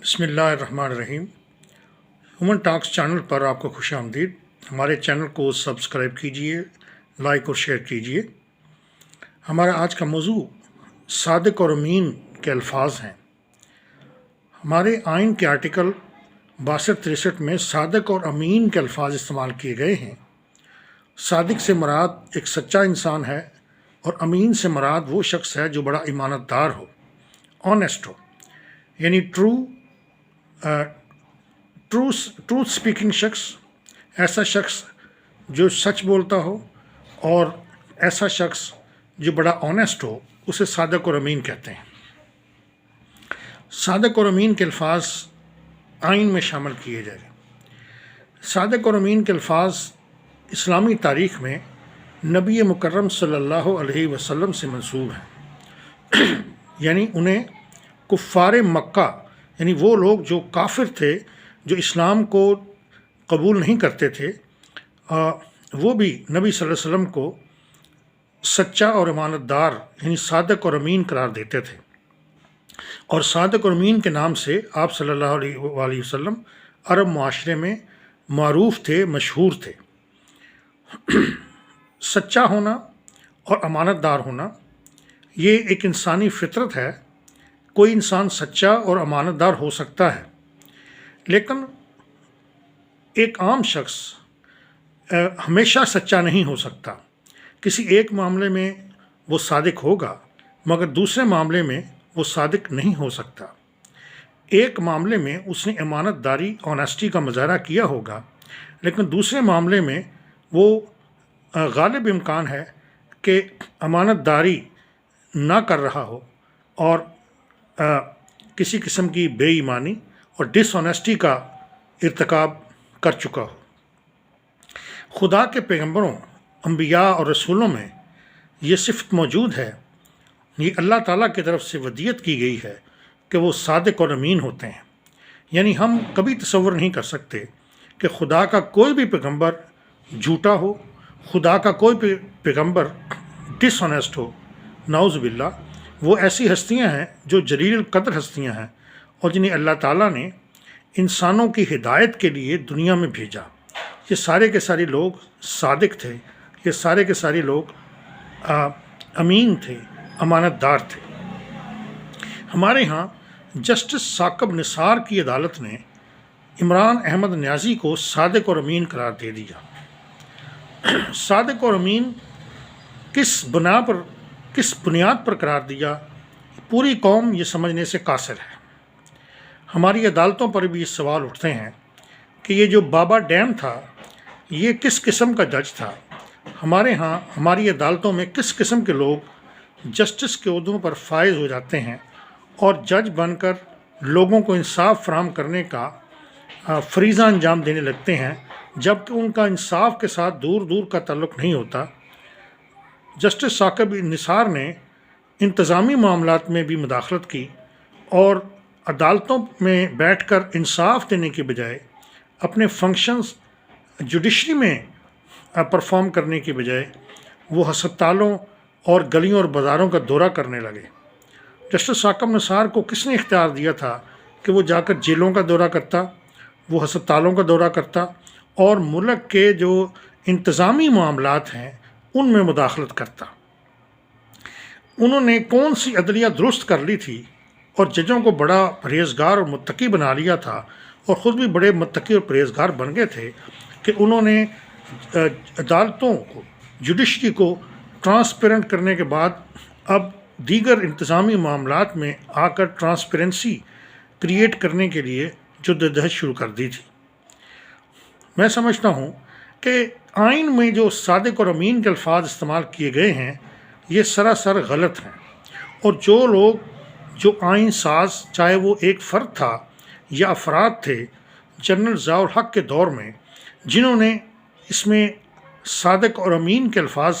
بسم اللہ الرحمن الرحیم۔ ہیومن ٹاکس چینل پر آپ کو خوش آمدید۔ ہمارے چینل کو سبسکرائب کیجئے، لائک اور شیئر کیجئے۔ ہمارا آج کا موضوع صادق اور امین کے الفاظ ہیں۔ ہمارے آئین کے آرٹیکل 62-63 میں صادق اور امین کے الفاظ استعمال کیے گئے ہیں۔ صادق سے مراد ایک سچا انسان ہے اور امین سے مراد وہ شخص ہے جو بڑا امانت دار ہو، آنیسٹ ہو، یعنی ٹروتھ سپیکنگ شخص، ایسا شخص جو سچ بولتا ہو، اور ایسا شخص جو بڑا آنیسٹ ہو، اسے صادق اور امین کہتے ہیں۔ صادق اور امین کے الفاظ آئین میں شامل کیے جائیں۔ صادق اور امین کے الفاظ اسلامی تاریخ میں نبی مکرم صلی اللہ علیہ وسلم سے منسوب ہیں، یعنی انہیں کفار مکہ، یعنی وہ لوگ جو کافر تھے، جو اسلام کو قبول نہیں کرتے تھے، وہ بھی نبی صلی اللہ علیہ وسلم کو سچا اور امانت دار، یعنی صادق اور امین قرار دیتے تھے، اور صادق اور امین کے نام سے آپ صلی اللہ علیہ وسلم عرب معاشرے میں معروف تھے، مشہور تھے۔ سچا ہونا اور امانت دار ہونا یہ ایک انسانی فطرت ہے۔ کوئی انسان سچا اور امانت دار ہو سکتا ہے، لیکن ایک عام شخص ہمیشہ سچا نہیں ہو سکتا۔ کسی ایک معاملے میں وہ صادق ہوگا، مگر دوسرے معاملے میں وہ صادق نہیں ہو سکتا۔ ایک معاملے میں اس نے امانت داری، آنیسٹی کا مظاہرہ کیا ہوگا، لیکن دوسرے معاملے میں وہ غالب امکان ہے کہ امانت داری نہ کر رہا ہو اور کسی قسم کی بے ایمانی اور ڈس آنیسٹی کا ارتکاب کر چکا ہو۔ خدا کے پیغمبروں، انبیاء اور رسولوں میں یہ صفت موجود ہے، یہ اللہ تعالیٰ کی طرف سے ودیت کی گئی ہے کہ وہ صادق اور امین ہوتے ہیں۔ یعنی ہم کبھی تصور نہیں کر سکتے کہ خدا کا کوئی بھی پیغمبر جھوٹا ہو، خدا کا کوئی بھی پیغمبر ڈس آنیسٹ ہو، نعوذ باللہ۔ وہ ایسی ہستیاں ہیں جو جلیل القدر ہستیاں ہیں، اور جنہیں اللہ تعالیٰ نے انسانوں کی ہدایت کے لیے دنیا میں بھیجا۔ یہ سارے کے سارے لوگ صادق تھے، یہ سارے کے سارے لوگ امین تھے، امانت دار تھے۔ ہمارے ہاں جسٹس ثاقب نثار کی عدالت نے عمران احمد نیازی کو صادق اور امین قرار دے دیا۔ صادق اور امین کس بنیاد پر قرار دیا، پوری قوم یہ سمجھنے سے قاصر ہے۔ ہماری عدالتوں پر بھی یہ سوال اٹھتے ہیں کہ یہ جو بابا ڈیم تھا، یہ کس قسم کا جج تھا۔ ہمارے ہاں ہماری عدالتوں میں کس قسم کے لوگ جسٹس کے عہدوں پر فائز ہو جاتے ہیں اور جج بن کر لوگوں کو انصاف فراہم کرنے کا فریضہ انجام دینے لگتے ہیں، جبکہ ان کا انصاف کے ساتھ دور دور کا تعلق نہیں ہوتا۔ جسٹس ثاقب نثار نے انتظامی معاملات میں بھی مداخلت کی، اور عدالتوں میں بیٹھ کر انصاف دینے کے بجائے اپنے فنکشنز جوڈیشری میں پرفارم کرنے کے بجائے وہ ہسپتالوں اور گلیوں اور بازاروں کا دورہ کرنے لگے۔ جسٹس ثاقب نثار کو کس نے اختیار دیا تھا کہ وہ جا کر جیلوں کا دورہ کرتا، وہ ہسپتالوں کا دورہ کرتا، اور ملک کے جو انتظامی معاملات ہیں ان میں مداخلت کرتا؟ انہوں نے کون سی عدلیہ درست کر لی تھی اور ججوں کو بڑا پرہیزگار اور متقی بنا لیا تھا، اور خود بھی بڑے متقی اور پرہیزگار بن گئے تھے کہ انہوں نے عدالتوں کو، جوڈیشری کو ٹرانسپیرنٹ کرنے کے بعد اب دیگر انتظامی معاملات میں آ کر ٹرانسپیرنسی کریٹ کرنے کے لیے جدوجہد شروع کر دی تھی۔ میں سمجھتا ہوں کہ آئین میں جو صادق اور امین کے الفاظ استعمال کیے گئے ہیں یہ سراسر غلط ہیں، اور جو لوگ، جو آئین ساز، چاہے وہ ایک فرد تھا یا افراد تھے جنرل ضیاء الحق کے دور میں، جنہوں نے اس میں صادق اور امین کے الفاظ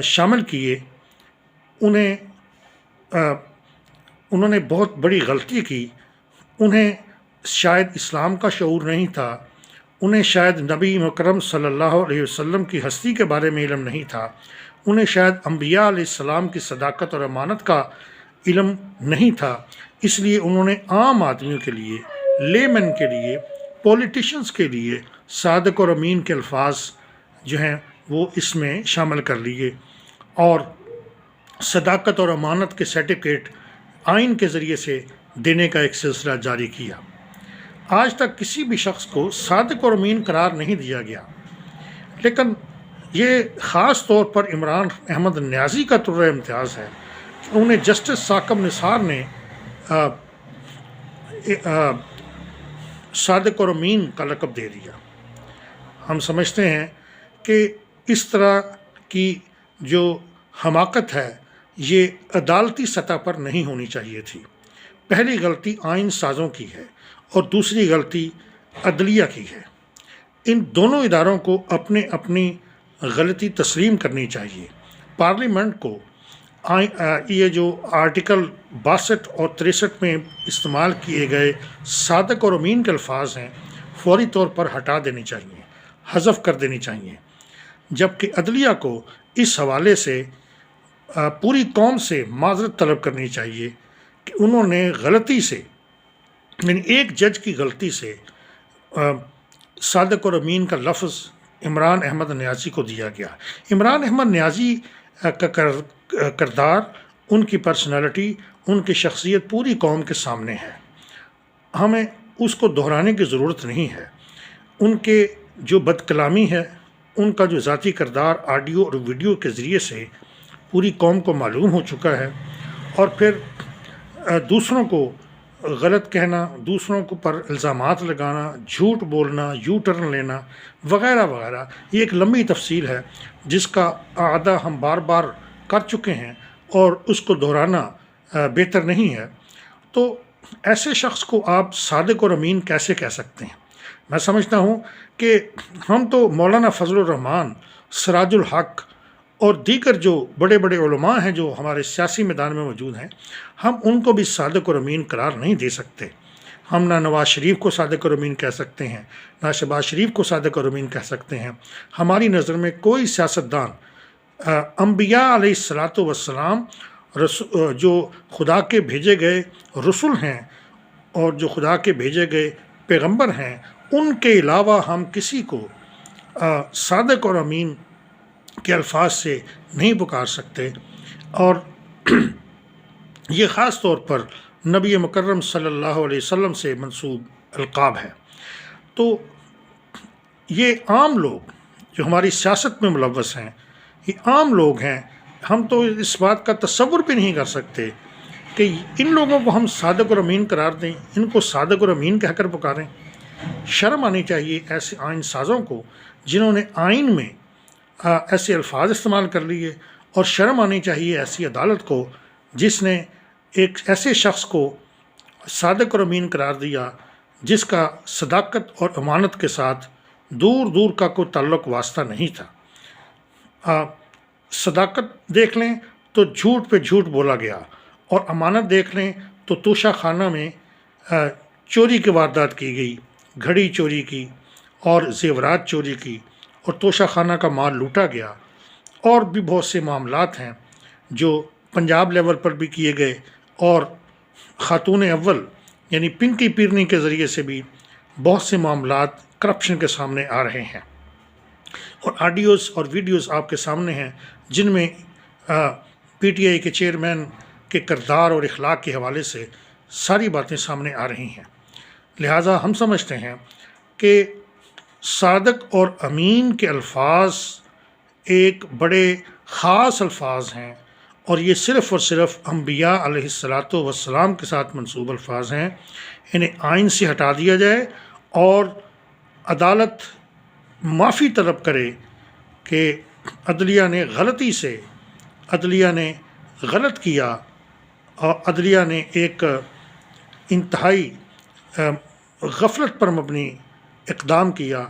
شامل کیے، انہوں نے بہت بڑی غلطی کی۔ انہیں شاید اسلام کا شعور نہیں تھا، انہیں شاید نبی مکرم صلی اللہ علیہ وسلم کی ہستی کے بارے میں علم نہیں تھا، انہیں شاید انبیاء علیہ السلام کی صداقت اور امانت کا علم نہیں تھا، اس لیے انہوں نے عام آدمیوں کے لیے، لیمن کے لیے، پولیٹیشنز کے لیے صادق اور امین کے الفاظ جو ہیں وہ اس میں شامل کر لیے، اور صداقت اور امانت کے سرٹیفکیٹ آئین کے ذریعے سے دینے کا ایک سلسلہ جاری کیا۔ آج تک کسی بھی شخص کو صادق اور امین قرار نہیں دیا گیا، لیکن یہ خاص طور پر عمران احمد نیازی کا طرز امتیاز ہے کہ انہیں جسٹس ثاقب نثار نے صادق اور امین کا لقب دے دیا۔ ہم سمجھتے ہیں کہ اس طرح کی جو حماقت ہے یہ عدالتی سطح پر نہیں ہونی چاہیے تھی۔ پہلی غلطی آئین سازوں کی ہے اور دوسری غلطی عدلیہ کی ہے۔ ان دونوں اداروں کو اپنی غلطی تسلیم کرنی چاہیے۔ پارلیمنٹ کو یہ جو آرٹیکل 62 اور 63 میں استعمال کیے گئے صادق اور امین کے الفاظ ہیں فوری طور پر ہٹا دینے چاہیے، حذف کر دینی چاہیے، جبکہ عدلیہ کو اس حوالے سے پوری قوم سے معذرت طلب کرنی چاہیے کہ انہوں نے غلطی سے، یعنی ایک جج کی غلطی سے صادق اور امین کا لفظ عمران احمد نیازی کو دیا گیا۔ عمران احمد نیازی کا کردار، ان کی پرسنالٹی، ان کی شخصیت پوری قوم کے سامنے ہے، ہمیں اس کو دہرانے کی ضرورت نہیں ہے۔ ان کے جو بد کلامی ہے، ان کا جو ذاتی کردار آڈیو اور ویڈیو کے ذریعے سے پوری قوم کو معلوم ہو چکا ہے، اور پھر دوسروں کو غلط کہنا، دوسروں کو پر الزامات لگانا، جھوٹ بولنا، یو ٹرن لینا وغیرہ وغیرہ، یہ ایک لمبی تفصیل ہے جس کا اعادہ ہم بار بار کر چکے ہیں اور اس کو دہرانا بہتر نہیں ہے۔ تو ایسے شخص کو آپ صادق اور امین کیسے کہہ سکتے ہیں؟ میں سمجھتا ہوں کہ ہم تو مولانا فضل الرحمان، سراج الحق اور دیگر جو بڑے بڑے علماء ہیں جو ہمارے سیاسی میدان میں موجود ہیں، ہم ان کو بھی صادق اور امین قرار نہیں دے سکتے۔ ہم نہ نواز شریف کو صادق اور امین کہہ سکتے ہیں، نہ شہباز شریف کو صادق اور امین کہہ سکتے ہیں۔ ہماری نظر میں کوئی سیاستدان، انبیاء علیہ الصلاۃ والسلام جو خدا کے بھیجے گئے رسول ہیں اور جو خدا کے بھیجے گئے پیغمبر ہیں، ان کے علاوہ ہم کسی کو صادق اور امین کے الفاظ سے نہیں پکار سکتے، اور یہ خاص طور پر نبی مکرم صلی اللہ علیہ وسلم سے منسوب القاب ہے۔ تو یہ عام لوگ جو ہماری سیاست میں ملوث ہیں، یہ عام لوگ ہیں، ہم تو اس بات کا تصور بھی نہیں کر سکتے کہ ان لوگوں کو ہم صادق اور امین قرار دیں، ان کو صادق اور امین کہہ کر پکاریں۔ شرم آنی چاہیے ایسے آئین سازوں کو جنہوں نے آئین میں ایسے الفاظ استعمال کر لیے، اور شرم آنی چاہیے ایسی عدالت کو جس نے ایک ایسے شخص کو صادق اور امین قرار دیا جس کا صداقت اور امانت کے ساتھ دور دور کا کوئی تعلق واسطہ نہیں تھا۔ صداقت دیکھ لیں تو جھوٹ پہ جھوٹ بولا گیا، اور امانت دیکھ لیں تو توشہ خانہ میں چوری کی واردات کی گئی، گھڑی چوری کی اور زیورات چوری کی، اور توشہ خانہ کا مال لوٹا گیا۔ اور بھی بہت سے معاملات ہیں جو پنجاب لیول پر بھی کیے گئے، اور خاتون اول یعنی پنکی پیرنی کے ذریعے سے بھی بہت سے معاملات کرپشن کے سامنے آ رہے ہیں، اور آڈیوز اور ویڈیوز آپ کے سامنے ہیں جن میں پی ٹی آئی کے چیئرمین کے کردار اور اخلاق کے حوالے سے ساری باتیں سامنے آ رہی ہیں۔ لہٰذا ہم سمجھتے ہیں کہ صادق اور امین کے الفاظ ایک بڑے خاص الفاظ ہیں، اور یہ صرف اور صرف انبیاء علیہ الصلاۃ والسلام کے ساتھ منسوب الفاظ ہیں۔ انہیں آئین سے ہٹا دیا جائے، اور عدالت معافی طلب کرے کہ عدلیہ نے غلط کیا، اور عدلیہ نے ایک انتہائی غفلت پر مبنی اقدام کیا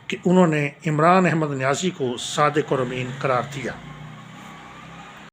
کہ انہوں نے عمران احمد نیازی کو صادق اور امین قرار دیا۔